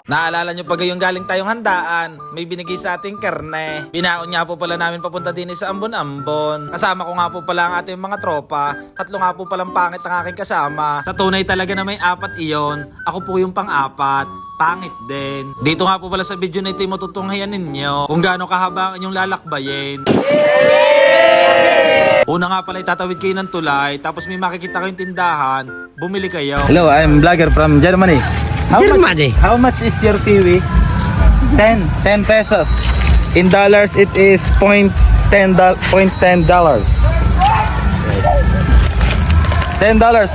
Naalala nyo pa yung galing tayong handaan, may binigay sa ating karne. Binaon nga po pala namin papunta din sa Ambon-Ambon. Kasama ko nga po pala ang ating mga tropa. Tatlo nga po palang pangit ang aking kasama. Sa tunay talaga na may apat iyon, ako po yung pang-apat. Pangit din. Dito nga po pala sa video na ito ay matutunghayan ninyo kung gaano kahaba ang inyong lalakbayin. Una nga pala itatawid kayo ng tulay, tapos may makikita kayong tindahan, bumili kayo. Hello, I'm vlogger from Germany. How much is your kiwi? 10 pesos. In dollars it is $0.10. $10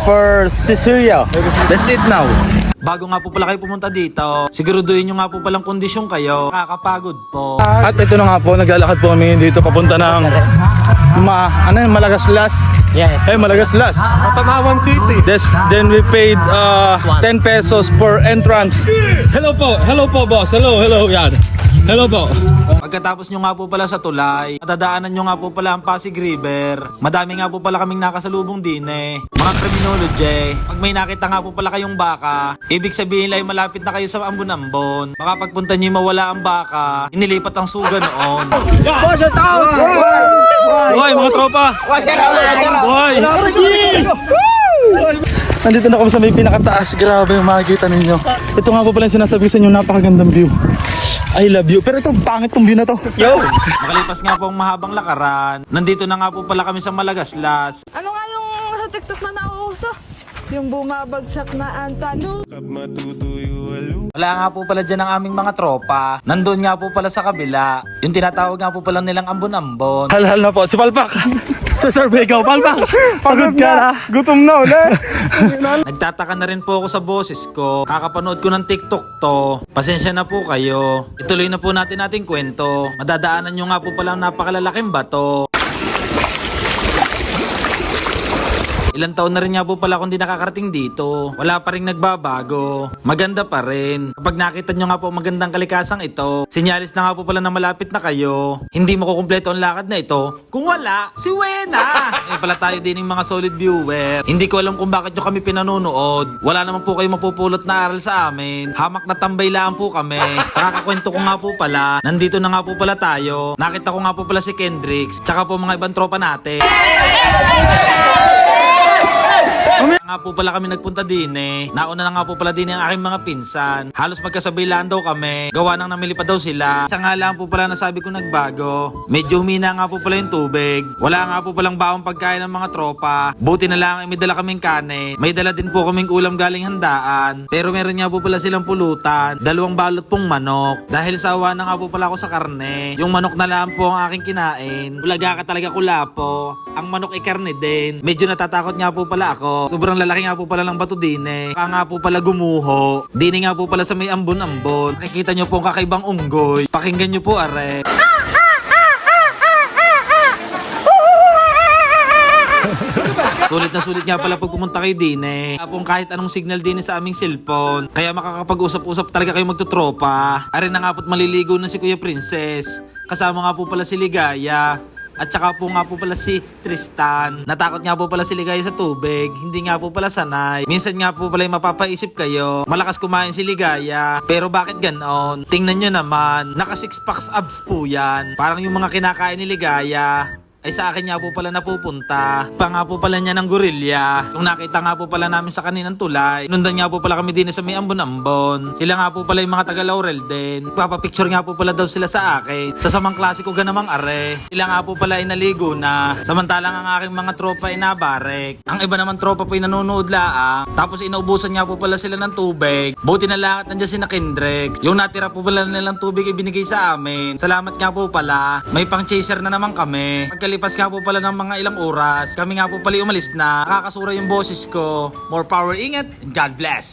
for Caesarea. That's it now. Bago nga po pala kayo pumunta dito, siguraduhin nyo nga po palang kondisyon kayo. Nakakapagod po. At ito na nga po, naglalakad po kami dito papunta ng Malagaslas. Yes. Hey, Malagaslas. Tanawan City. Then we paid 10 pesos per entrance. Hello po boss. Hello, yan. Hello po. Pagkatapos nyo nga po pala sa tulay, matadaanan nyo nga po pala ang Pasig River. Madami nga po pala kaming nakasalubong din eh. Mga criminology, pag may nakita nga po pala kayong baka, ibig sabihin lang malapit na kayo sa Ambon-Ambon. Baka pagpunta nyo mawala ang baka, inilipat ang suga noon. Hoy, mga tropa. Hoy. Nandito na kami sa may pinakataas. Grabe yung makikita ninyo. Ito nga po pala yung sinasabi sa inyo, napakagandang view. I love you. Pero ito, pangit tong view na to. Yo! Makalipas nga po ang mahabang lakaran, nandito na nga po pala kami sa Malagaslas. Ano nga yung sa TikTok na nauuso? Yung bumabagsak na antalo. Wala nga po pala dyan ang aming mga tropa. Nandun nga po pala sa kabila. Yung tinatawag nga po pala nilang Ambon-Ambon. Hal-hal na po. Si Palpak. Sa survey ikaw, Palpak. Pagod ka na. Gutom na ulit. Nagtataka na rin po ako sa boses ko. Kakapanood ko ng TikTok to. Pasensya na po kayo. Ituloy na po natin ating kwento. Madadaanan nyo nga po pala ang napakalalaking bato. Ilang taon na rin nga po pala kung di nakakarating dito. Wala pa rin nagbabago. Maganda pa rin. Kapag nakita nyo nga po magandang kalikasang ito, sinyalis na nga po pala na malapit na kayo. Hindi mo kukumpleto ang lakad na ito kung wala si Wena. Eh pala tayo din ng mga solid viewer. Hindi ko alam kung bakit nyo kami pinanonood. Wala naman po kayo mapupulot na aral sa amin. Hamak na tambay lang po kami. Sa kakakwento ko nga po pala, nandito na nga po pala tayo. Nakita ko nga po pala si Kendrix, tsaka po mga ibang tropa natin. Nga po pala kami nagpunta din eh. Nauna na nga po pala din ang aking mga pinsan. Halos magkasabay lang daw kami. Gawa nang namili pa daw sila. Isa nga lang po pala nasabi ko nagbago. Medyo humina nga po pala yung tubig. Wala nga po palang baong pagkain ng mga tropa. Buti na lang ay may dala kaming kanin. May dala din po kaming ulam galing handaan. Pero meron nga po pala silang pulutan. 2 balot pong manok. Dahil sawa na nga po pala ako sa karne. Yung manok na lang po ang aking kinain. Ulaga ka talaga kulapo. Ang manok ay karne din. Medyo natatakot nga po pala ako. Sobrang lalaki nga po pala ng bato din eh. Kaya nga po pala gumuho. Dini nga po pala sa may Ambon-Ambon. Nakikita nyo po ang kakaibang unggoy. Pakinggan nyo po are. Sulit nga pala pag pumunta kayo din eh. Kapong kahit anong signal din sa aming cellphone. Kaya makakapag-usap-usap talaga kayo magtutropa. Are na nga po't maliligo na si Kuya Princess. Kasama nga po pala si Ligaya. At saka po nga po pala si Tristan. Natakot nga po pala si Ligaya sa tubig. Hindi nga po pala sanay. Minsan nga po pala mapapaisip kayo. Malakas kumain si Ligaya. Pero bakit ganon? Tingnan nyo naman. Naka 6 packs abs po yan. Parang yung mga kinakain ni Ligaya ay sa akin nga po pala napupunta. Pa nga po pala niya ng gorilya. Nung nakita nga po pala namin sa kaninang tulay, nundan nga po pala kami din sa may Ambon-Ambon. Sila nga po pala yung mga taga Laurel din. Papapicture nga po pala daw sila sa akin. Sa samang klase ko ganamang are. Sila nga po pala ay naligo na. Samantalang ang aking mga tropa ay nabarek. Ang iba naman tropa po ay nanonood laang. Tapos inaubusan nga po pala sila ng tubig. Buti na lang at nandiyan si na Kendrix. Yung natira po pala nilang tubig ay binigay sa amin. Salamat nga po pala. May pang chaser na naman kami. Pagkalipas nga po pala ng mga ilang oras, kami nga po pala umalis na. Nakakasura yung boses ko. More power, ingat, and God bless!